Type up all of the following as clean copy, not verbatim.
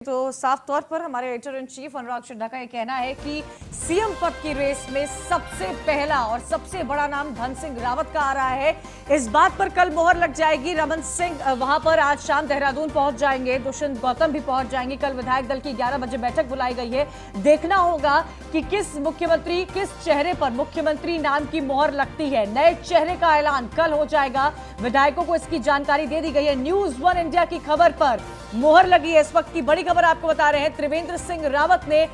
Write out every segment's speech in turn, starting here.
तो साफ तौर पर हमारे एडिटर इन चीफ अनुराग सिन्हा का यह कहना है कि सीएम पद की रेस में सबसे पहला और सबसे बड़ा नाम धन सिंह रावत का आ रहा है। इस बात पर कल मोहर लग जाएगी। रमन सिंह वहां पर आज शाम देहरादून पहुंच जाएंगे, दुष्यंत गौतम भी पहुंच जाएंगे। कल विधायक दल की 11 बजे बैठक बुलाई गई है। देखना होगा कि किस चेहरे पर मुख्यमंत्री नाम की मोहर लगती है। नए चेहरे का ऐलान कल हो जाएगा। विधायकों को इसकी जानकारी दे दी गई है। न्यूज़ 1 इंडिया की खबर पर मोहर लगी है। इस वक्त की बड़ी खबर आपको बता रहे हैं, त्रिवेंद्र सिंह रावत ने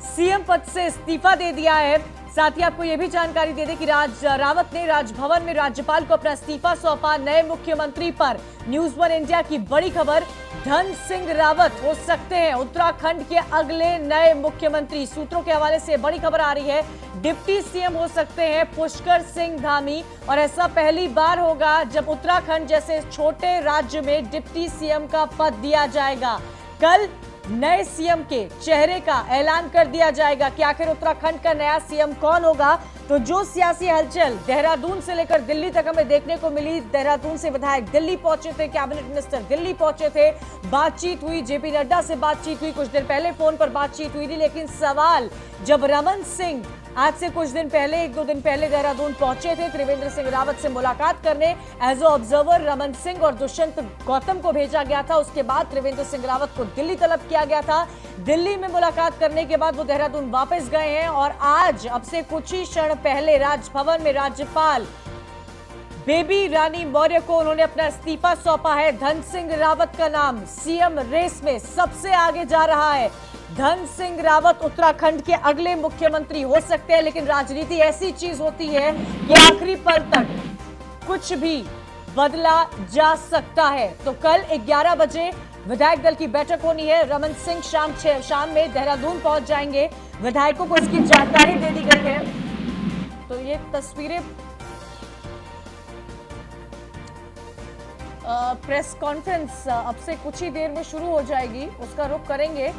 सीएम पद से इस्तीफा दे दिया है। साथ ही आपको यह भी जानकारी दे दें कि रावत ने राजभवन में राज्यपाल को अपना इस्तीफा सौंपा। नए मुख्यमंत्री पर न्यूज़ 1 इंडिया की बड़ी खबर, धन सिंह रावत हो सकते हैं उत्तराखंड के अगले नए मुख्यमंत्री। सूत्रों के हवाले से बड़ी खबर आ रही है, डिप्टी सीएम हो सकते हैं पुष्कर सिंह धामी। और ऐसा पहली बार होगा जब उत्तराखंड जैसे छोटे राज्य में डिप्टी सीएम का पद दिया जाएगा। कल नए सीएम के चेहरे का ऐलान कर दिया जाएगा कि आखिर उत्तराखंड का नया सीएम कौन होगा। तो जो सियासी हलचल देहरादून से लेकर दिल्ली तक हमें देखने को मिली, देहरादून से विधायक दिल्ली पहुंचे थे, कैबिनेट मिनिस्टर दिल्ली पहुंचे थे, बातचीत हुई, जेपी नड्डा से बातचीत हुई, कुछ देर पहले फोन पर बातचीत हुई थी। लेकिन सवाल जब रमन सिंह आज से कुछ दिन पहले, 1-2 दिन पहले देहरादून पहुंचे थे त्रिवेंद्र सिंह रावत से मुलाकात करने, एज ऑब्जर्वर रमन सिंह और दुष्यंत गौतम को भेजा गया था। उसके बाद त्रिवेंद्र सिंह रावत को दिल्ली तलब किया गया था। दिल्ली में मुलाकात करने के बाद वो देहरादून वापस गए हैं और आज अब से कुछ ही क्षण पहले राजभवन में राज्यपाल बेबी रानी मौर्य को उन्होंने अपना इस्तीफा सौंपा है। धन सिंह रावत का नाम सीएम रेस में सबसे आगे जा रहा है। धन सिंह रावत उत्तराखंड के अगले मुख्यमंत्री हो सकते हैं, लेकिन राजनीति ऐसी चीज होती है कि आखिरी पल तक कुछ भी बदला जा सकता है। तो कल 11 बजे विधायक दल की बैठक होनी है। रमन सिंह शाम में देहरादून पहुंच जाएंगे। विधायकों को इसकी जानकारी दे दी गई है। तो ये तस्वीरें प्रेस कॉन्फ्रेंस अब से कुछ ही देर में शुरू हो जाएगी, उसका रुख करेंगे।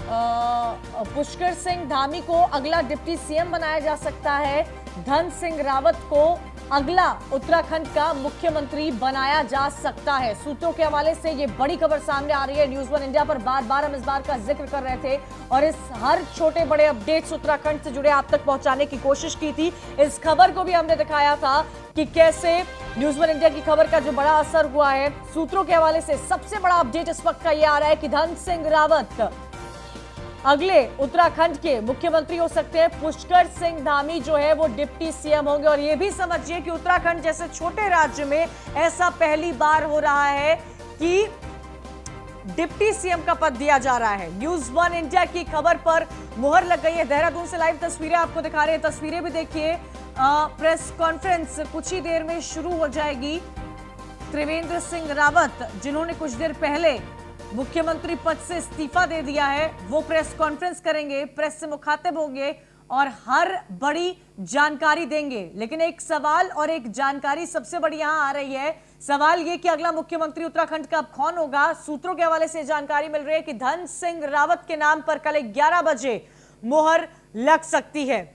पुष्कर सिंह धामी को अगला डिप्टी सीएम बनाया जा सकता है। धन सिंह रावत को अगला उत्तराखंड का मुख्यमंत्री बनाया जा सकता है। सूत्रों के हवाले से ये बड़ी खबर सामने आ रही है। न्यूज़ 1 इंडिया पर बार बार हम इस बात का जिक्र कर रहे थे और इस हर छोटे बड़े अपडेट्स उत्तराखंड से जुड़े आप तक पहुंचाने की कोशिश की थी। इस खबर को भी हमने दिखाया था कि कैसे न्यूज़ 1 इंडिया की खबर का जो बड़ा असर हुआ है। सूत्रों के हवाले से सबसे बड़ा अपडेट इस वक्त का यह आ रहा है कि धन सिंह रावत अगले उत्तराखंड के मुख्यमंत्री हो सकते हैं। पुष्कर सिंह धामी जो है वो डिप्टी सीएम होंगे। और ये भी समझिए कि उत्तराखंड जैसे छोटे राज्य में ऐसा पहली बार हो रहा है कि डिप्टी सीएम का पद दिया जा रहा है। न्यूज़ 1 इंडिया की खबर पर मुहर लग गई है। देहरादून से लाइव तस्वीरें आपको दिखा रहे हैं। तस्वीरें भी देखिए। प्रेस कॉन्फ्रेंस कुछ ही देर में शुरू हो जाएगी। त्रिवेंद्र सिंह रावत जिन्होंने कुछ देर पहले मुख्यमंत्री पद से इस्तीफा दे दिया है, वो प्रेस कॉन्फ्रेंस करेंगे, प्रेस से मुखातिब होंगे और हर बड़ी जानकारी देंगे। लेकिन एक सवाल और एक जानकारी सबसे बड़ी यहां आ रही है। सवाल ये कि अगला मुख्यमंत्री उत्तराखंड का कौन होगा। सूत्रों के हवाले से जानकारी मिल रही है कि धन सिंह रावत के नाम पर कल 11 बजे मोहर लग सकती है।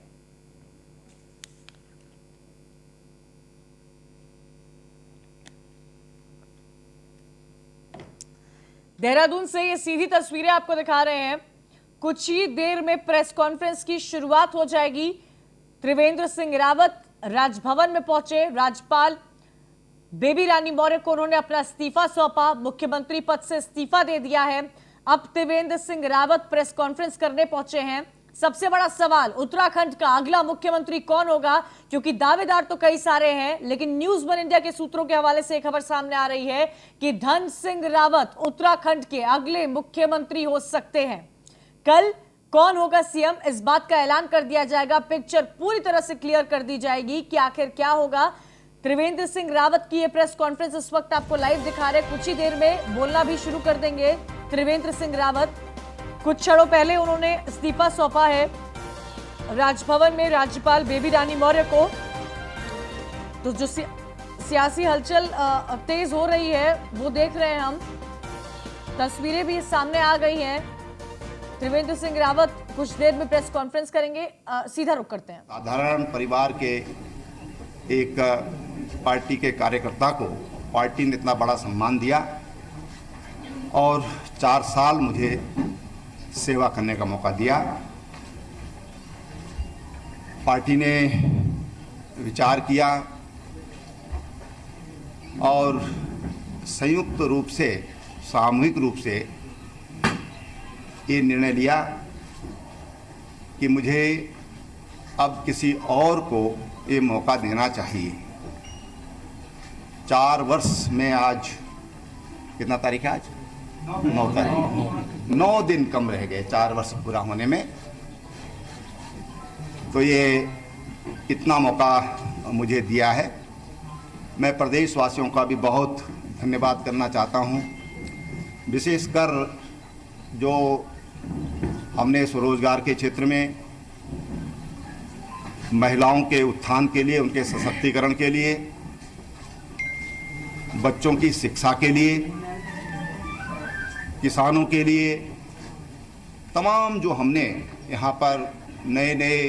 देहरादून से ये सीधी तस्वीरें आपको दिखा रहे हैं। कुछ ही देर में प्रेस कॉन्फ्रेंस की शुरुआत हो जाएगी। त्रिवेंद्र सिंह रावत राजभवन में पहुंचे। राज्यपाल बेबी रानी मौर्य को उन्होंने अपना इस्तीफा सौंपा, मुख्यमंत्री पद से इस्तीफा दे दिया है। अब त्रिवेंद्र सिंह रावत प्रेस कॉन्फ्रेंस करने पहुंचे हैं। सबसे बड़ा सवाल उत्तराखंड का अगला मुख्यमंत्री कौन होगा, क्योंकि दावेदार तो कई सारे हैं, लेकिन न्यूज़ 1 इंडिया के सूत्रों के हवाले से एक खबर सामने आ रही है कि धन सिंह रावत उत्तराखंड के अगले मुख्यमंत्री हो सकते हैं। कल कौन होगा सीएम, इस बात का ऐलान कर दिया जाएगा। पिक्चर पूरी तरह से क्लियर कर दी जाएगी कि आखिर क्या होगा। त्रिवेंद्र सिंह रावत की यह प्रेस कॉन्फ्रेंस इस वक्त आपको लाइव दिखा रहे। कुछ ही देर में बोलना भी शुरू कर देंगे त्रिवेंद्र सिंह रावत। कुछ क्षणों पहले उन्होंने इस्तीफा सौंपा है राजभवन में राज्यपाल बेबी रानी मौर्य को। तो जो सियासी हलचल तेज हो रही है वो देख रहे हैं हम। तस्वीरें भी सामने आ गई हैं। त्रिवेंद्र सिंह रावत कुछ देर में प्रेस कॉन्फ्रेंस करेंगे। सीधा रुख करते हैं। साधारण परिवार के एक पार्टी के कार्यकर्ता को पार्टी ने इतना बड़ा सम्मान दिया और 4 साल मुझे सेवा करने का मौका दिया। पार्टी ने विचार किया और संयुक्त रूप से, सामूहिक रूप से ये निर्णय लिया कि मुझे अब किसी और को ये मौका देना चाहिए। 4 वर्ष में आज कितना तारीख है? आज 9 तारीख, 9 दिन कम रह गए 4 वर्ष पूरा होने में। तो ये इतना मौका मुझे दिया है। मैं प्रदेशवासियों का भी बहुत धन्यवाद करना चाहता हूँ। विशेषकर जो हमने स्वरोजगार के क्षेत्र में महिलाओं के उत्थान के लिए, उनके सशक्तिकरण के लिए, बच्चों की शिक्षा के लिए, किसानों के लिए, तमाम जो हमने यहाँ पर नए नए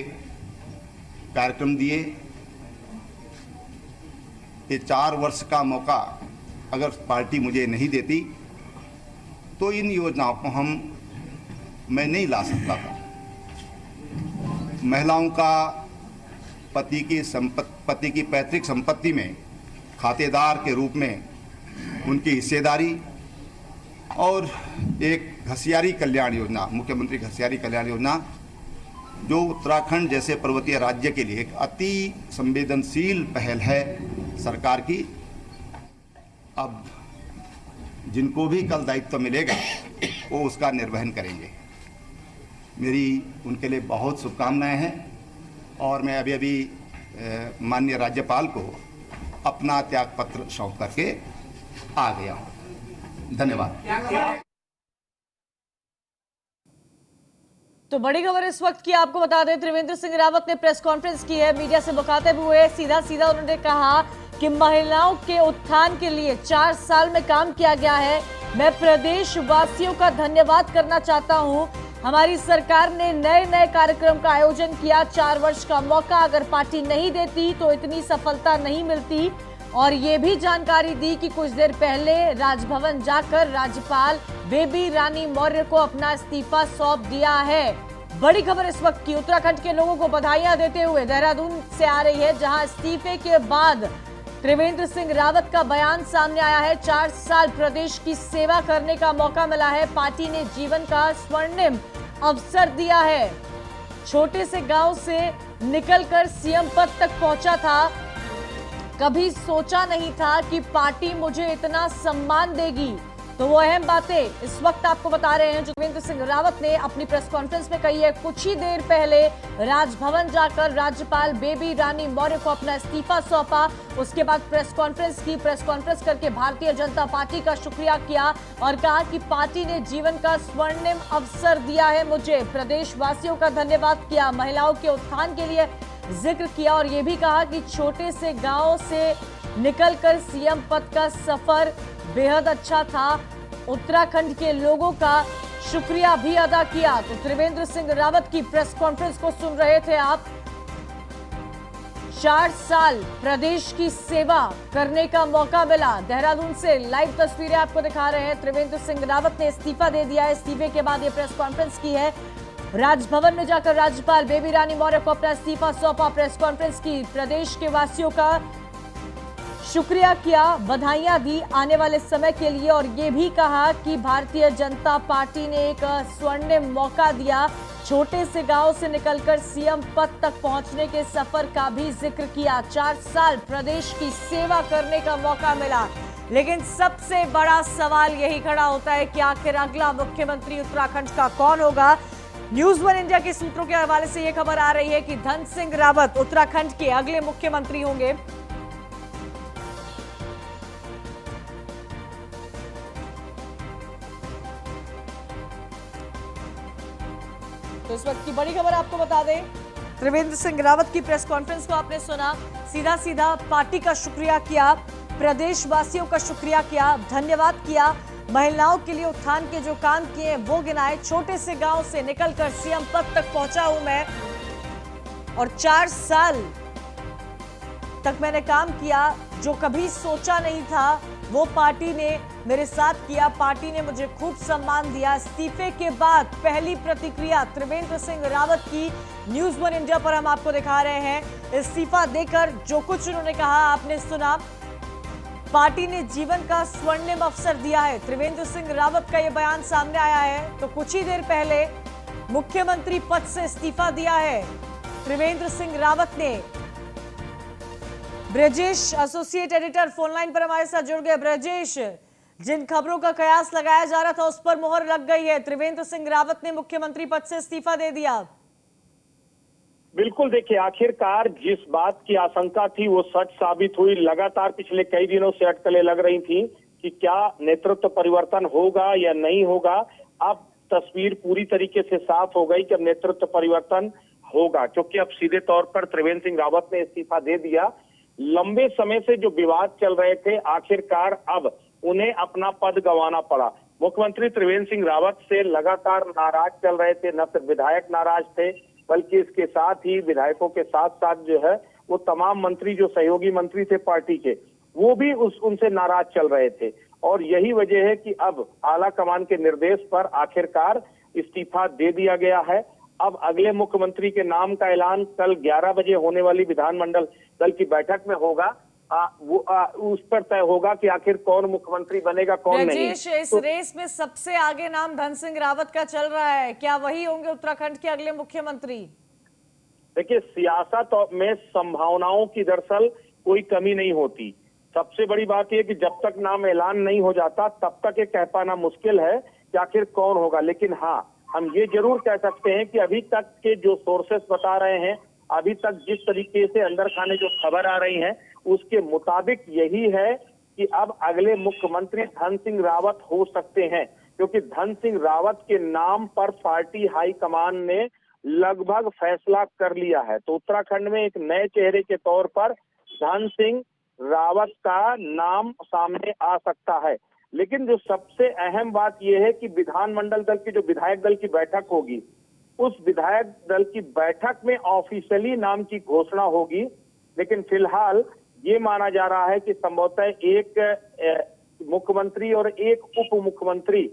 कार्यक्रम दिए, ये 4 वर्ष का मौका अगर पार्टी मुझे नहीं देती तो इन योजनाओं को मैं नहीं ला सकता था। महिलाओं का पति की पैतृक संपत्ति में खातेदार के रूप में उनकी हिस्सेदारी और एक घसियारी कल्याण योजना, मुख्यमंत्री घसियारी कल्याण योजना, जो उत्तराखंड जैसे पर्वतीय राज्य के लिए एक अति संवेदनशील पहल है सरकार की। अब जिनको भी कल दायित्व मिलेगा वो उसका निर्वहन करेंगे। मेरी उनके लिए बहुत शुभकामनाएं हैं और मैं अभी माननीय राज्यपाल को अपना त्यागपत्र सौंप करके आ गया हूँ। धन्यवाद। तो बड़ी खबर इस वक्त की आपको बता दें, त्रिवेंद्र सिंह रावत ने प्रेस कॉन्फ्रेंस की है। मीडिया से मुखातिब हुए, सीधा उन्होंने कहा कि महिलाओं के उत्थान के लिए 4 साल में काम किया गया है। मैं प्रदेश वासियों का धन्यवाद करना चाहता हूं। हमारी सरकार ने नए नए कार्यक्रम का आयोजन किया। 4 वर्ष का मौका अगर पार्टी नहीं देती तो इतनी सफलता नहीं मिलती। और ये भी जानकारी दी कि कुछ देर पहले राजभवन जाकर राज्यपाल बेबी रानी मौर्य को अपना इस्तीफा सौंप दिया है। बड़ी खबर इस वक्त की उत्तराखंड के लोगों को बधाइयां देते हुए देहरादून से आ रही है, जहां इस्तीफे के बाद त्रिवेंद्र सिंह रावत का बयान सामने आया है। 4 साल प्रदेश की सेवा करने का मौका मिला है। पार्टी ने जीवन का स्वर्णिम अवसर दिया है। छोटे से गांव से निकलकर सीएम पद तक पहुंचा था। कभी सोचा नहीं था कि पार्टी मुझे इतना सम्मान देगी। तो वो अहम बातें इस वक्त आपको बता रहे हैं जो त्रिवेंद्र सिंह रावत ने अपनी प्रेस कॉन्फ्रेंस में कही है। कुछ ही देर पहले राजभवन जाकर राज्यपाल बेबी रानी मौर्य को अपना इस्तीफा सौंपा। उसके बाद प्रेस कॉन्फ्रेंस की। प्रेस कॉन्फ्रेंस करके भारतीय जनता पार्टी का शुक्रिया किया और कहा कि पार्टी ने जीवन का स्वर्णिम अवसर दिया है मुझे। प्रदेशवासियों का धन्यवाद किया। महिलाओं के उत्थान के लिए जिक्र किया और ये भी कहा कि छोटे से गांव से निकलकर सीएम पद का सफर बेहद अच्छा था। उत्तराखंड के लोगों का शुक्रिया भी अदा किया। तो त्रिवेंद्र सिंह रावत की प्रेस कॉन्फ्रेंस को सुन रहे थे आप। 4 साल प्रदेश की सेवा करने का मौका मिला। देहरादून से लाइव तस्वीरें आपको दिखा रहे हैं। त्रिवेंद्र सिंह रावत ने इस्तीफा दे दिया है। इस्तीफे के बाद ये प्रेस कॉन्फ्रेंस की है। राजभवन में जाकर राज्यपाल बेबी रानी मौर्य को अपना इस्तीफा सौंपा। प्रेस कॉन्फ्रेंस की। प्रदेश के वासियों का शुक्रिया किया, बधाइयां दी आने वाले समय के लिए और ये भी कहा कि भारतीय जनता पार्टी ने एक स्वर्णिम मौका दिया। छोटे से गांव से निकलकर सीएम पद तक पहुंचने के सफर का भी जिक्र किया। 4 साल प्रदेश की सेवा करने का मौका मिला। लेकिन सबसे बड़ा सवाल यही खड़ा होता है कि आखिर अगला मुख्यमंत्री उत्तराखंड का कौन होगा। न्यूज़ 1 इंडिया के सूत्रों के हवाले से यह खबर आ रही है कि धन सिंह रावत उत्तराखंड के अगले मुख्यमंत्री होंगे। तो इस वक्त की बड़ी खबर आपको बता दें, त्रिवेंद्र सिंह रावत की प्रेस कॉन्फ्रेंस को आपने सुना। सीधा पार्टी का शुक्रिया किया, प्रदेशवासियों का शुक्रिया किया, धन्यवाद किया। महिलाओं के लिए उत्थान के जो काम किए वो गिनाए। छोटे से गांव से निकलकर सीएम पद तक पहुंचा हूं मैं और 4 साल तक मैंने काम किया। जो कभी सोचा नहीं था वो पार्टी ने मेरे साथ किया, पार्टी ने मुझे खूब सम्मान दिया। इस्तीफे के बाद पहली प्रतिक्रिया त्रिवेंद्र सिंह रावत की न्यूज़ वन इंडिया पर हम आपको दिखा रहे हैं। इस्तीफा देकर जो कुछ उन्होंने कहा आपने सुना। पार्टी ने जीवन का स्वर्णिम अवसर दिया है, त्रिवेंद्र सिंह रावत का यह बयान सामने आया है। तो कुछ ही देर पहले मुख्यमंत्री पद से इस्तीफा दिया है त्रिवेंद्र सिंह रावत ने। ब्रजेश एसोसिएट एडिटर फोनलाइन पर हमारे साथ जुड़ गए। ब्रजेश, जिन खबरों का कयास लगाया जा रहा था उस पर मोहर लग गई है, त्रिवेंद्र सिंह रावत ने मुख्यमंत्री पद से इस्तीफा दे दिया। बिल्कुल, देखिए आखिरकार जिस बात की आशंका थी वो सच साबित हुई। लगातार पिछले कई दिनों से अटकलें लग रही थी कि क्या नेतृत्व परिवर्तन होगा या नहीं होगा। अब तस्वीर पूरी तरीके से साफ हो गई कि अब नेतृत्व परिवर्तन होगा, क्योंकि अब सीधे तौर पर त्रिवेंद्र सिंह रावत ने इस्तीफा दे दिया। लंबे समय से जो विवाद चल रहे थे, आखिरकार अब उन्हें अपना पद गंवाना पड़ा। मुख्यमंत्री त्रिवेंद्र सिंह रावत से लगातार नाराज चल रहे थे, न सिर्फ विधायक नाराज थे बल्कि इसके साथ ही विधायकों के साथ साथ जो है वो तमाम मंत्री जो सहयोगी मंत्री थे पार्टी के, वो भी उनसे नाराज चल रहे थे। और यही वजह है कि अब आला कमान के निर्देश पर आखिरकार इस्तीफा दे दिया गया है। अब अगले मुख्यमंत्री के नाम का ऐलान कल 11 बजे होने वाली विधानमंडल दल की बैठक में होगा। उस पर तय होगा कि आखिर कौन मुख्यमंत्री बनेगा, कौन नहीं। इस रेस में सबसे आगे नाम धन सिंह रावत का चल रहा है, क्या वही होंगे उत्तराखंड के अगले मुख्यमंत्री? देखिए, सियासत में संभावनाओं की दरअसल कोई कमी नहीं होती। सबसे बड़ी बात यह कि जब तक नाम ऐलान नहीं हो जाता तब तक ये कह पाना मुश्किल है कि आखिर कौन होगा। लेकिन हाँ, हम ये जरूर कह सकते हैं कि अभी तक के जो सोर्सेस बता रहे हैं, अभी तक जिस तरीके से अंदर खाने जो खबर आ रही है उसके मुताबिक यही है कि अब अगले मुख्यमंत्री धन सिंह रावत हो सकते हैं, क्योंकि धन सिंह रावत के नाम पर पार्टी हाईकमान ने लगभग फैसला कर लिया है। तो उत्तराखंड में एक नए चेहरे के तौर पर धन सिंह रावत का नाम सामने आ सकता है। लेकिन जो सबसे अहम बात यह है कि विधानमंडल दल की जो विधायक दल की बैठक होगी, उस विधायक दल की बैठक में ऑफिशियली नाम की घोषणा होगी। लेकिन फिलहाल ये माना जा रहा है कि संभवतः एक मुख्यमंत्री और एक उप मुख्यमंत्री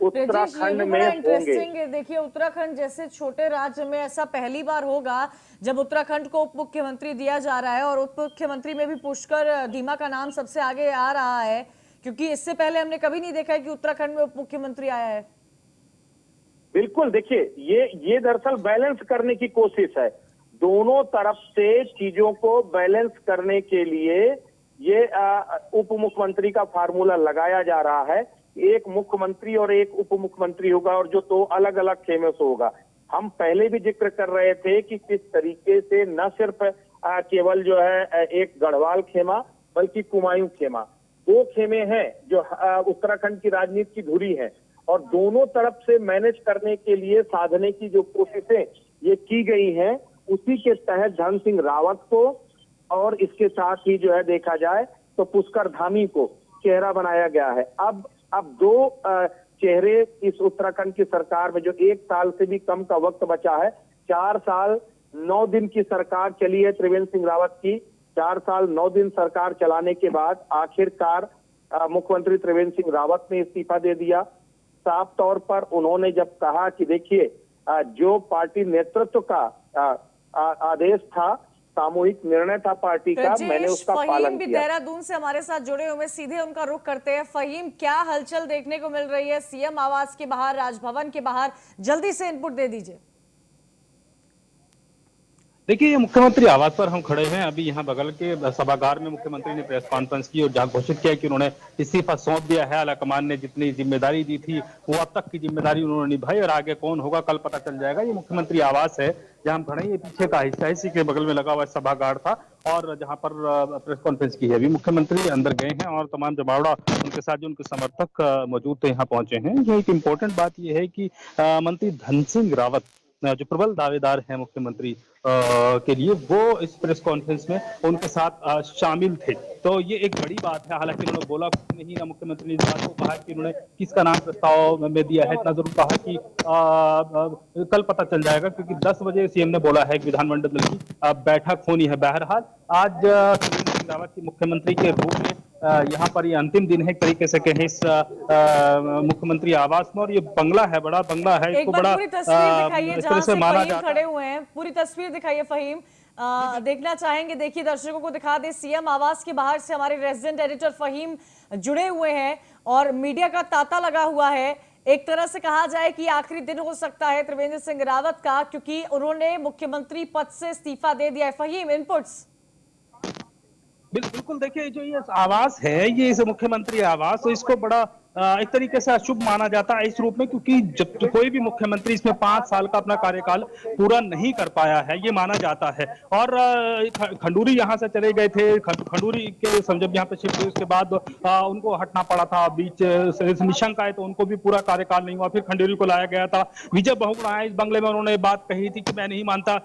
उत्तराखंड में होंगे। देखिए, उत्तराखंड जैसे छोटे राज्य में ऐसा पहली बार होगा जब उत्तराखंड को उप मुख्यमंत्री दिया जा रहा है, और उप मुख्यमंत्री में भी पुष्कर धीमा का नाम सबसे आगे आ रहा है, क्योंकि इससे पहले हमने कभी नहीं देखा है कि उत्तराखंड में उप मुख्यमंत्री आया है। बिल्कुल, देखिए ये दरअसल बैलेंस करने की कोशिश है। दोनों तरफ से चीजों को बैलेंस करने के लिए ये उप मुख्यमंत्री का फार्मूला लगाया जा रहा है। एक मुख्यमंत्री और एक उप मुख्यमंत्री होगा, और जो दो अलग अलग खेमे से होगा। हम पहले भी जिक्र कर रहे थे कि किस तरीके से न सिर्फ केवल जो है एक गढ़वाल खेमा बल्कि कुमायूं खेमा, दो खेमे हैं जो उत्तराखंड की राजनीति की धुरी है, और दोनों तरफ से मैनेज करने के लिए साधने की जो कोशिशें ये की गई हैं, उसी के तहत धन सिंह रावत को और इसके साथ ही जो है देखा जाए तो पुष्कर धामी को चेहरा बनाया गया है। अब दो चेहरे इस उत्तराखंड की सरकार में, जो 1 साल से भी कम का वक्त बचा है, 4 साल 9 दिन की सरकार चली है त्रिवेंद्र सिंह रावत की। 4 साल 9 दिन सरकार चलाने के बाद आखिरकार मुख्यमंत्री त्रिवेंद्र सिंह रावत ने इस्तीफा दे दिया। साफ तौर पर उन्होंने जब कहा कि देखिए, जो पार्टी नेतृत्व का आदेश था, सामूहिक निर्णय था पार्टी का, मैंने उसका पालन किया। देहरादून से हमारे साथ जुड़े हुए, सीधे उनका रुख करते हैं। फहीम, क्या हलचल देखने को मिल रही है सीएम आवास के बाहर, राजभवन के बाहर? जल्दी से इनपुट दे दीजिए। देखिए, ये मुख्यमंत्री आवास पर हम खड़े हैं। अभी यहाँ बगल के सभागार में मुख्यमंत्री ने प्रेस कॉन्फ्रेंस की और जहाँ घोषित किया कि उन्होंने इस्तीफा सौंप दिया है। आलाकमान ने जितनी जिम्मेदारी दी थी वो अब तक की जिम्मेदारी उन्होंने निभाई, और आगे कौन होगा कल पता चल जाएगा। ये मुख्यमंत्री आवास है जहाँ हम खड़े हैं, ये पीछे का हिस्सा है, इसी के बगल में लगा हुआ सभागार था और जहाँ पर प्रेस कॉन्फ्रेंस की है। अभी मुख्यमंत्री अंदर गए हैं और तमाम जमावड़ा उनके साथ जो उनके समर्थक मौजूद थे यहाँ पहुंचे हैं। जो एक इम्पोर्टेंट बात यह है कि मंत्री धन सिंह रावत जो प्रबल दावेदार है मुख्यमंत्री के लिए, वो इस प्रेस कॉन्फ्रेंस में उनके साथ शामिल थे। तो ये एक बड़ी बात है। हालांकि उन्होंने बोला कुछ नहीं, ना मुख्यमंत्री ने इस बात को कहा कि उन्होंने किसका नाम प्रस्ताव में दिया है। इतना जरूर कहा कि कल पता चल जाएगा, क्योंकि 10 बजे सीएम ने बोला है कि विधानमंडल की बैठक होनी है। बहरहाल आज सिंह रावत की मुख्यमंत्री के रूप में यहाँ पर ये अंतिम दिन है एक तरीके से कहें इस मुख्यमंत्री आवास में, और ये बंगला है, बड़ा बंगला है, एक इसको बार बड़ा पूरी तस्वीर दिखाइए इस जहां तरह से से माना फहीम जाता खड़े है। हुए हैं, पूरी तस्वीर दिखाइए फहीम। देखना चाहेंगे, देखिए दर्शकों को दिखा दे, सीएम आवास के बाहर से हमारे रेजिडेंट एडिटर फहीम जुड़े हुए हैं और मीडिया का तांता लगा हुआ है। एक तरह से कहा जाए कि आखिरी दिन हो सकता है त्रिवेंद्र सिंह रावत का, क्योंकि उन्होंने मुख्यमंत्री पद से इस्तीफा दे दिया है। फहीम, इनपुट्स। बिल्कुल, देखिए जो ये आवास है, ये इस मुख्यमंत्री आवास, तो इसको बड़ा एक तरीके से अशुभ माना जाता है इस रूप में, क्योंकि जब कोई भी मुख्यमंत्री इसमें 5 साल का अपना कार्यकाल पूरा नहीं कर पाया है, ये माना जाता है। और खंडूरी यहाँ से चले गए थे, खंडूरी के जब यहाँ पे शिफ्ट हुए उसके बाद उनको हटना पड़ा था, बीच निशंक आए तो उनको भी पूरा कार्यकाल नहीं हुआ, फिर खंडूरी को लाया गया था। विजय बहुगुणा आए इस बंगले में, उन्होंने बात कही थी कि मैं नहीं मानता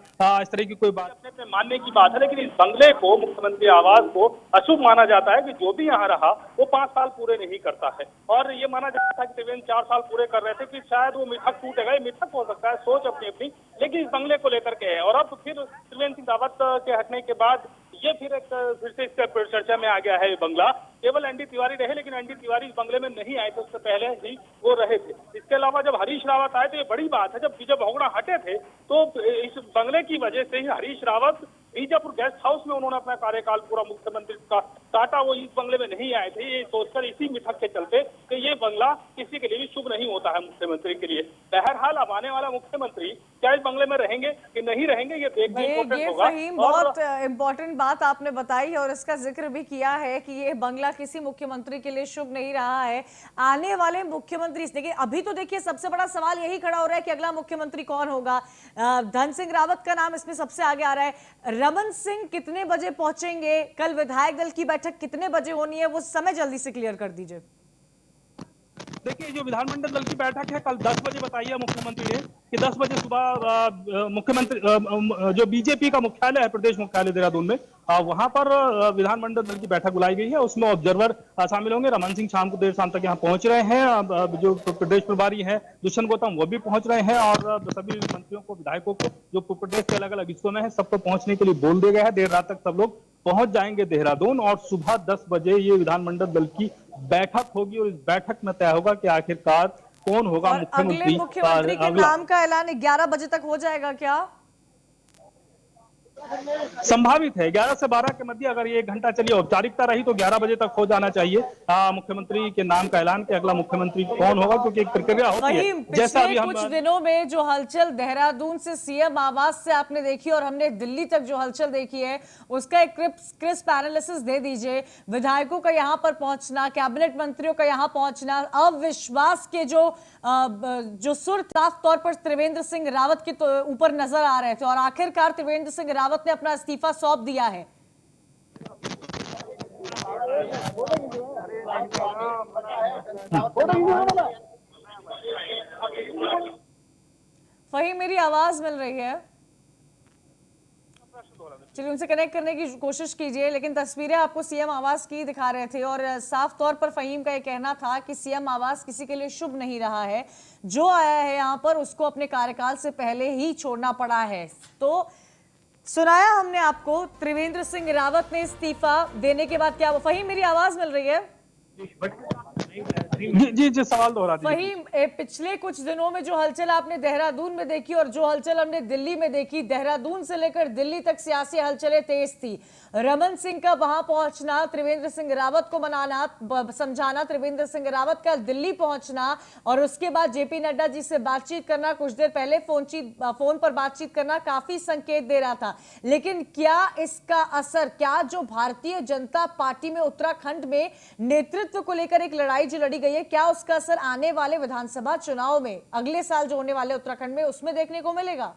इस तरह की कोई बात, अपने मानने की बात है, लेकिन इस बंगले को, मुख्यमंत्री आवास को अशुभ माना जाता है कि जो भी यहाँ रहा वो 5 साल पूरे नहीं करता है। और ये माना जाता था कि त्रिवेंद्र 4 साल पूरे कर रहे थे कि शायद वो मिथक टूटेगा, ये मिथक हो सकता है, सोच अपनी अपनी, लेकिन इस बंगले को लेकर के है। और अब फिर त्रिवेंद्र सिंह रावत के हटने के बाद ये फिर से इसका चर्चा में आ गया है। ये बंगला केवल एनडी तिवारी रहे, लेकिन एनडी तिवारी इस बंगले में नहीं आए थे, उससे पहले ही वो रहे थे। इसके अलावा जब हरीश रावत आए तो ये बड़ी बात है, जब विजय बहुगुणा हटे थे तो इस बंगले की वजह से ही हरीश रावत बीजापुर गेस्ट हाउस में उन्होंने अपना कार्यकाल पूरा मुख्यमंत्री का काटा, वो इस बंगले में नहीं आए थे, ये सोचकर इसी मिथक के चलते कि ये बंगला किसी के लिए भी शुभ नहीं होता है मुख्यमंत्री के लिए। बहरहाल अब आने वाला मुख्यमंत्री क्या इस बंगले में रहेंगे कि नहीं रहेंगे, ये देखना इम्पोर्टेंट होगा। फहीम, बहुत इम्पोर्टेंट बात आपने बताई और इसका जिक्र भी किया है कि ये बंगला किसी मुख्यमंत्री के लिए शुभ नहीं रहा है। आने वाले मुख्यमंत्री, देखिए अभी तो देखिए सबसे बड़ा सवाल यही खड़ा हो रहा है कि अगला मुख्यमंत्री कौन होगा। धन सिंह रावत का नाम इसमें सबसे आगे आ रहा है। रमन सिंह कितने बजे पहुंचेंगे, कल विधायक दल की बैठक कितने बजे होनी है, वो समय जल्दी से क्लियर कर दीजिए। देखिए जो विधानमंडल दल की बैठक है कल 10 बजे बताई है मुख्यमंत्री ने कि 10 बजे सुबह मुख्यमंत्री जो बीजेपी का मुख्यालय है, प्रदेश मुख्यालय देहरादून में, वहां पर विधानमंडल दल की बैठक बुलाई गई है, उसमें ऑब्जर्वर शामिल होंगे। रमन सिंह शाम को देर शाम तक यहाँ पहुंच रहे हैं, जो प्रदेश प्रभारी हैं दुष्यंत गौतम वो भी पहुंच रहे हैं, और सभी मंत्रियों को, विधायकों को जो प्रदेश के अलग अलग हिस्सों में है, सबको पहुंचने के लिए बोल दिया गया है। देर रात तक सब लोग पहुंच जाएंगे देहरादून, और सुबह 10 बजे ये विधानमंडल दल की बैठक होगी, और इस बैठक में तय होगा कि आखिरकार कौन होगा मुख्यमंत्री। अगले मुख्यमंत्री के नाम का ऐलान 11 बजे तक हो जाएगा क्या? संभावित है 11 से 12 के मध्य, अगर ये 1 घंटा चलिए औपचारिकता रही तो 11 बजे तक हो जाना चाहिए मुख्यमंत्री के नाम का ऐलान कि अगला मुख्यमंत्री कौन होगा, क्योंकि एक प्रक्रिया होती है। जैसा अभी कुछ दिनों में जो हलचल देहरादून से सीएम आवास से आपने देखी और हमने दिल्ली तक जो हलचल देखी है, उसका एक क्रिस्प एनालिसिस दे दीजिए। विधायकों का यहाँ पर पहुंचना, कैबिनेट मंत्रियों का यहाँ पहुंचना, अविश्वास के जो सुर साफ तौर पर त्रिवेंद्र सिंह रावत के ऊपर नजर आ रहे थे, और आखिरकार त्रिवेंद्र सिंह रावत ने अपना इस्तीफा सौंप दिया है। फहीम, मेरी आवाज मिल रही है? चलिए उनसे कनेक्ट करने की कोशिश कीजिए, लेकिन तस्वीरें आपको सीएम आवास की दिखा रहे थे और साफ तौर पर फहीम का यह कहना था कि सीएम आवास किसी के लिए शुभ नहीं रहा है। जो आया है यहाँ पर उसको अपने कार्यकाल से पहले ही छोड़ना पड़ा है। तो सुनाया हमने आपको त्रिवेंद्र सिंह रावत ने इस्तीफा देने के बाद क्या। फहीम, मेरी आवाज मिल रही है? जी सवाल दोहरा दीजिए। फहीम, पिछले कुछ दिनों में जो हलचल आपने देहरादून में देखी और जो हलचल हमने दिल्ली में देखी, देहरादून से लेकर दिल्ली तक सियासी हलचलें तेज थी। रमन सिंह का वहां पहुंचना, त्रिवेंद्र सिंह रावत को मनाना, समझाना, त्रिवेंद्र सिंह रावत का दिल्ली पहुंचना, और उसके बाद जेपी नड्डा जी से बातचीत करना, कुछ देर पहले फोन पर बातचीत करना काफी संकेत दे रहा था। लेकिन क्या इसका असर, क्या जो भारतीय जनता पार्टी में उत्तराखंड में नेतृत्व को लेकर एक लड़ाई जो लड़ी गई है, क्या उसका असर आने वाले विधानसभा चुनाव में, अगले साल जो होने वाले उत्तराखंड में, उसमें देखने को मिलेगा?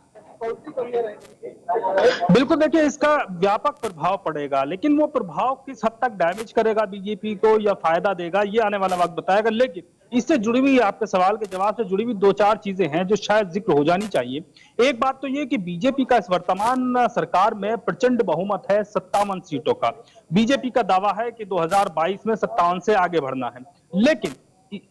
बिल्कुल, देखिए इसका व्यापक प्रभाव पड़ेगा, लेकिन वो प्रभाव किस हद तक डैमेज करेगा बीजेपी को या फायदा देगा, ये आने वाला वक्त बताएगा। लेकिन इससे जुड़ी हुई, आपके सवाल के जवाब से जुड़ी हुई 2-4 चीजें हैं जो शायद जिक्र हो जानी चाहिए। एक बात तो ये कि बीजेपी का इस वर्तमान सरकार में प्रचंड बहुमत है 57 सीटों का। बीजेपी का दावा है कि 2022 में 57 से आगे बढ़ना है, लेकिन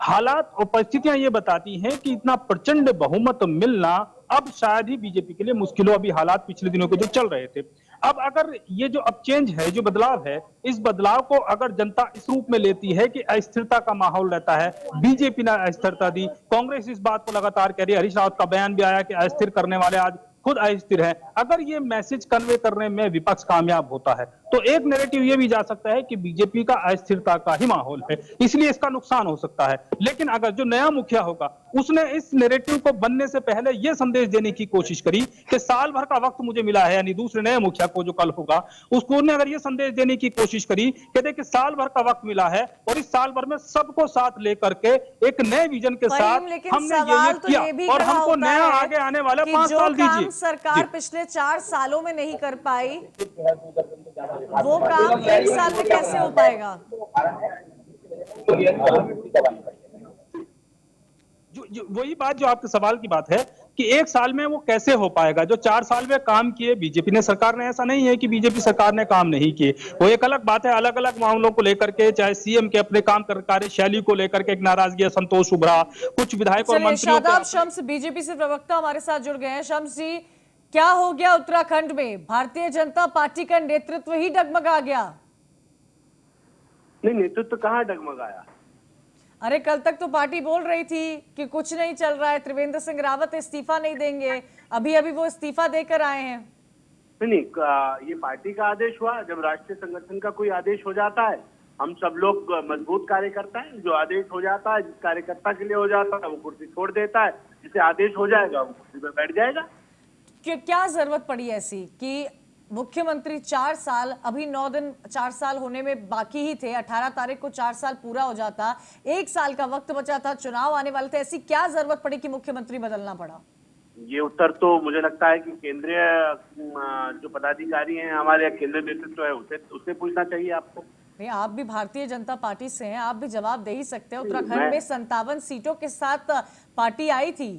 हालात और परिस्थितियां ये बताती हैं कि इतना प्रचंड बहुमत मिलना अब शायद ही बीजेपी के लिए मुश्किल हो। अभी हालात पिछले दिनों के जो चल रहे थे, अब अगर ये जो अब चेंज है, जो बदलाव है, इस बदलाव को अगर जनता इस रूप में लेती है कि अस्थिरता का माहौल रहता है, बीजेपी ने अस्थिरता दी, कांग्रेस इस बात को लगातार कह रही है, हरीश रावत का बयान भी आया कि अस्थिर करने वाले आज खुद अस्थिर है। अगर ये मैसेज कन्वे करने में विपक्ष कामयाब होता है तो एक नैरेटिव ये भी जा सकता है कि बीजेपी का अस्थिरता का ही माहौल है, इसलिए इसका नुकसान हो सकता है। लेकिन अगर जो नया मुखिया होगा उसने इस नैरेटिव को बनने से पहले यह संदेश देने की कोशिश करी कि साल भर का वक्त मुझे मिला है, यानी दूसरे नए मुखिया को जो कल होगा उसको ने अगर यह संदेश देने की कोशिश करी कि देखिए साल भर का वक्त मिला है और इस साल भर में सबको साथ लेकर के एक नए विजन के साथ हमने ये तो किया ये भी और खड़ा हमको होता नया है आगे आने वाले कि 5 जो साल काम दीजिए। सरकार पिछले 4 सालों में नहीं कर पाई वो काम 1 साल में कैसे हो पाएगा? वही बात जो आपके सवाल की बात है कि 1 साल में वो कैसे हो पाएगा, जो 4 साल में काम किए बीजेपी ने सरकार ने, ऐसा नहीं है कि बीजेपी सरकार ने काम नहीं किए, वो एक अलग बात है। अलग अलग मामलों को लेकर के, चाहे सीएम के अपने काम कार्यशैली को लेकर के एक नाराजगी, असंतोष उभरा, कुछ विधायक और मंत्रियों शादाब शम्स बीजेपी से प्रवक्ता हमारे साथ जुड़ गए हैं। शम्स जी, क्या हो गया उत्तराखंड में? भारतीय जनता पार्टी का नेतृत्व ही डगमगा गया? नहीं, नेतृत्व कहाँ डगमगाया? अरे कल तक तो पार्टी बोल रही थी कि कुछ नहीं चल रहा है, त्रिवेंद्र सिंह रावत इस्तीफा नहीं देंगे, अभी अभी वो इस्तीफा देकर आए हैं। नहीं, ये पार्टी का आदेश हुआ। जब राष्ट्रीय संगठन का कोई आदेश हो जाता है, हम सब लोग मजबूत कार्यकर्ता हैं, जो आदेश हो जाता है, जिस कार्यकर्ता के लिए हो जाता है वो कुर्सी छोड़ देता है, जिसे आदेश हो जाएगा वो कुर्सी पे बैठ जाएगा। क्या जरूरत पड़ी ऐसी कि मुख्यमंत्री 4 साल, अभी 9 दिन 4 साल होने में बाकी ही थे, 18 तारीख को 4 साल पूरा हो जाता, 1 साल का वक्त बचा था, चुनाव आने वाले थे, ऐसी क्या जरूरत पड़ी कि मुख्यमंत्री बदलना पड़ा? ये उत्तर तो मुझे लगता है कि केंद्रीय जो पदाधिकारी हैं हमारे, केंद्रीय नेतृत्व है, उससे पूछना चाहिए आपको। नहीं, आप भी भारतीय जनता पार्टी से हैं, आप भी जवाब दे ही सकते हैं। उत्तराखंड में 57 सीटों के साथ पार्टी आई थी।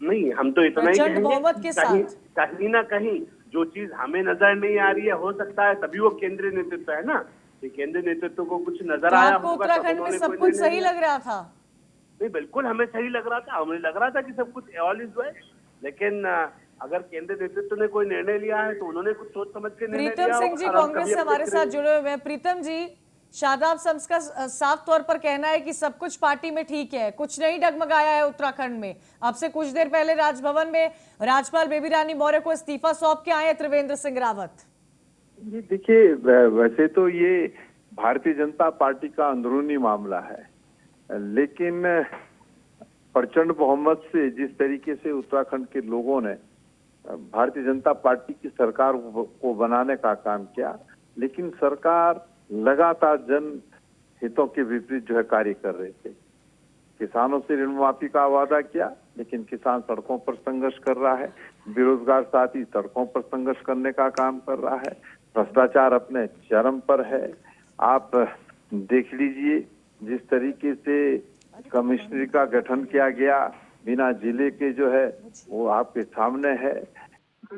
नहीं, हम तो इतना ही प्रचंड बहुमत के साथ। कहीं ना कहीं जो चीज हमें नजर नहीं आ रही है, हो सकता है तभी वो केंद्रीय नेतृत्व है ना, कि केंद्रीय नेतृत्व को कुछ नजर तो आया आपको उत्तराखंड में सब कुछ सही लग रहा था? नहीं, बिल्कुल हमें सही लग रहा था, हमें लग रहा था कि सब कुछ ऑल इज वेल। लेकिन अगर केंद्रीय नेतृत्व ने कोई निर्णय लिया है तो उन्होंने कुछ सोच समझ के निर्णय लिया। प्रीतम सिंह जी कांग्रेस से हमारे साथ जुड़े हुए हैं। प्रीतम जी, शादाब शम्स का साफ तौर पर कहना है कि सब कुछ पार्टी में ठीक है, कुछ नहीं डगमगाया है उत्तराखंड में। अब से कुछ देर पहले राजभवन में राज्यपाल बेबी रानी मौर्य को इस्तीफा सौंप के आए त्रिवेंद्र सिंह रावत। जी देखिए, वैसे तो ये भारतीय जनता पार्टी का अंदरूनी मामला है, लेकिन प्रचंड बहुमत से जिस तरीके से उत्तराखंड के लोगों ने भारतीय जनता पार्टी की सरकार को बनाने का काम किया, लेकिन सरकार लगातार जन हितों के विपरीत जो है कार्य कर रहे थे। किसानों से ऋण माफी का वादा किया, लेकिन किसान सड़कों पर संघर्ष कर रहा है, बेरोजगार साथी सड़कों पर संघर्ष करने का काम कर रहा है, भ्रष्टाचार अपने चरम पर है। आप देख लीजिए जिस तरीके से कमिश्नरी का गठन किया गया बिना जिले के जो है वो आपके सामने है।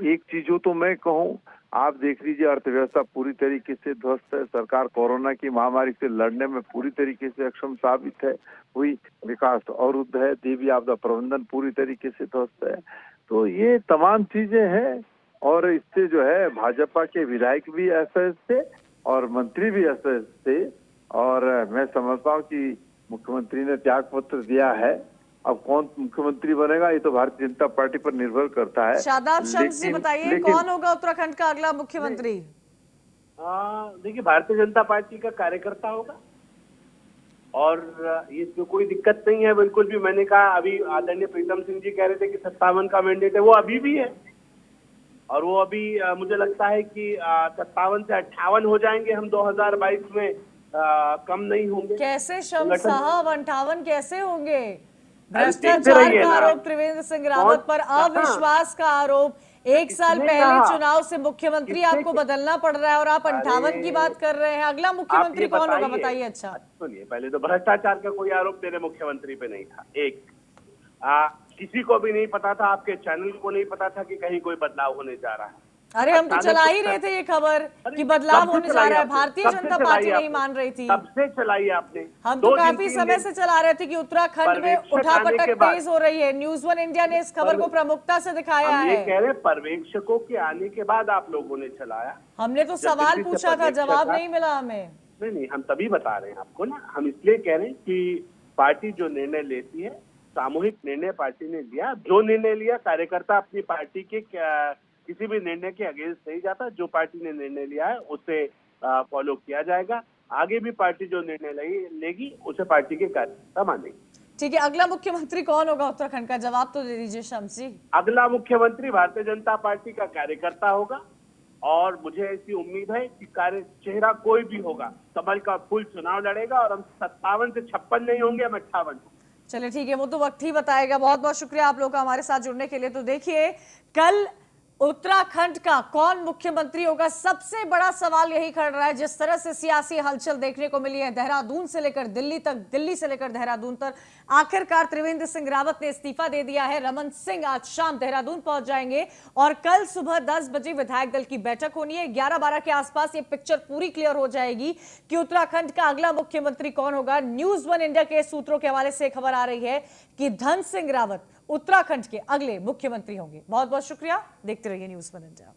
एक चीज तो मैं कहूँ, आप देख लीजिए अर्थव्यवस्था पूरी तरीके से ध्वस्त है, सरकार कोरोना की महामारी से लड़ने में पूरी तरीके से अक्षम साबित है हुई, विकास अवरुद्ध है, देवी आपदा प्रबंधन पूरी तरीके से ध्वस्त है। तो ये तमाम चीजें हैं और इससे जो है भाजपा के विधायक भी असहज थे और मंत्री भी असहज थे और मैं समझता हूँ कि मुख्यमंत्री ने त्याग पत्र दिया है। अब कौन मुख्यमंत्री बनेगा ये तो भारतीय जनता पार्टी पर निर्भर करता है। शादाब शम्स जी बताइए, कौन होगा उत्तराखंड का अगला मुख्यमंत्री? देखिए, भारतीय जनता पार्टी का कार्यकर्ता होगा और इसमें कोई दिक्कत नहीं है बिल्कुल भी। मैंने कहा, अभी आदरणीय प्रीतम सिंह जी कह रहे थे कि 57 का मैंडेट है, वो अभी भी है और वो अभी मुझे लगता है कि 57 से 58 हो जाएंगे हम 2022 में, कम नहीं होंगे। कैसे शम्स साहब 58 कैसे होंगे? भ्रष्टाचार का आरोप त्रिवेंद्र सिंह रावत पर, अविश्वास का आरोप, 1 साल पहले चुनाव से मुख्यमंत्री आपको बदलना पड़ रहा है और आप 58 की बात कर रहे हैं। अगला मुख्यमंत्री कौन होगा बताइए? अच्छा सुनिए, पहले तो भ्रष्टाचार का कोई आरोप मेरे मुख्यमंत्री पे नहीं था। एक किसी को भी नहीं पता था, आपके चैनल को नहीं पता था कि कहीं कोई बदलाव होने जा रहा है। अरे हम तो चला ही रहे थे ये खबर कि बदलाव होने जा रहा है, भारतीय जनता पार्टी नहीं मान रही थी। तब से चलाई आपने। हम तो काफी समय से चला रहे थे कि उत्तराखंड में उठापटक तेज हो रही है। न्यूज वन इंडिया ने इस खबर को प्रमुखता से दिखाया है। ये कह रहे पर्यवेक्षकों के आने के बाद आप लोगों ने चलाया। हमने तो सवाल पूछा था, जवाब नहीं मिला हमें। नहीं, हम तभी बता रहे हैं आपको ना, हम इसलिए कह रहे हैं कि पार्टी जो निर्णय लेती है, सामूहिक निर्णय पार्टी ने लिया। जो निर्णय लिया, कार्यकर्ता अपनी पार्टी के किसी भी निर्णय के अगेंस्ट नहीं जाता। जो पार्टी ने निर्णय लिया है उसे फॉलो किया जाएगा। आगे भी पार्टी जो निर्णय लेगी उसे पार्टी के कार्यकर्ता मानेंगे। ठीक है, अगला मुख्यमंत्री कौन होगा उत्तराखंड का, जवाब तो दे दीजिए शम्स जी। अगला मुख्यमंत्री भारतीय जनता पार्टी का कार्यकर्ता होगा और मुझे ऐसी उम्मीद है कि चेहरा कोई भी होगा, कमल का फूल चुनाव लड़ेगा और हम 57 से 56 नहीं होंगे, हम 58। चलिए ठीक है, वो तो वक्त ही बताएगा। बहुत बहुत शुक्रिया आप लोग का हमारे साथ जुड़ने के लिए। तो देखिए, कल उत्तराखंड का कौन मुख्यमंत्री होगा, सबसे बड़ा सवाल यही खड़ा रहा है। जिस तरह से सियासी हलचल देखने को मिली है देहरादून से लेकर दिल्ली तक, दिल्ली से लेकर देहरादून तक, आखिरकार त्रिवेंद्र सिंह रावत ने इस्तीफा दे दिया है। रमन सिंह आज शाम देहरादून पहुंच जाएंगे और कल सुबह 10 बजे विधायक दल की बैठक होनी है। 11-12 के आसपास ये पिक्चर पूरी क्लियर हो जाएगी कि उत्तराखंड का अगला मुख्यमंत्री कौन होगा। न्यूज वन इंडिया के सूत्रों के हवाले से खबर आ रही है कि धन सिंह रावत उत्तराखंड के अगले मुख्यमंत्री होंगे। बहुत बहुत शुक्रिया, देखते रहिए न्यूज़ वन इंडिया।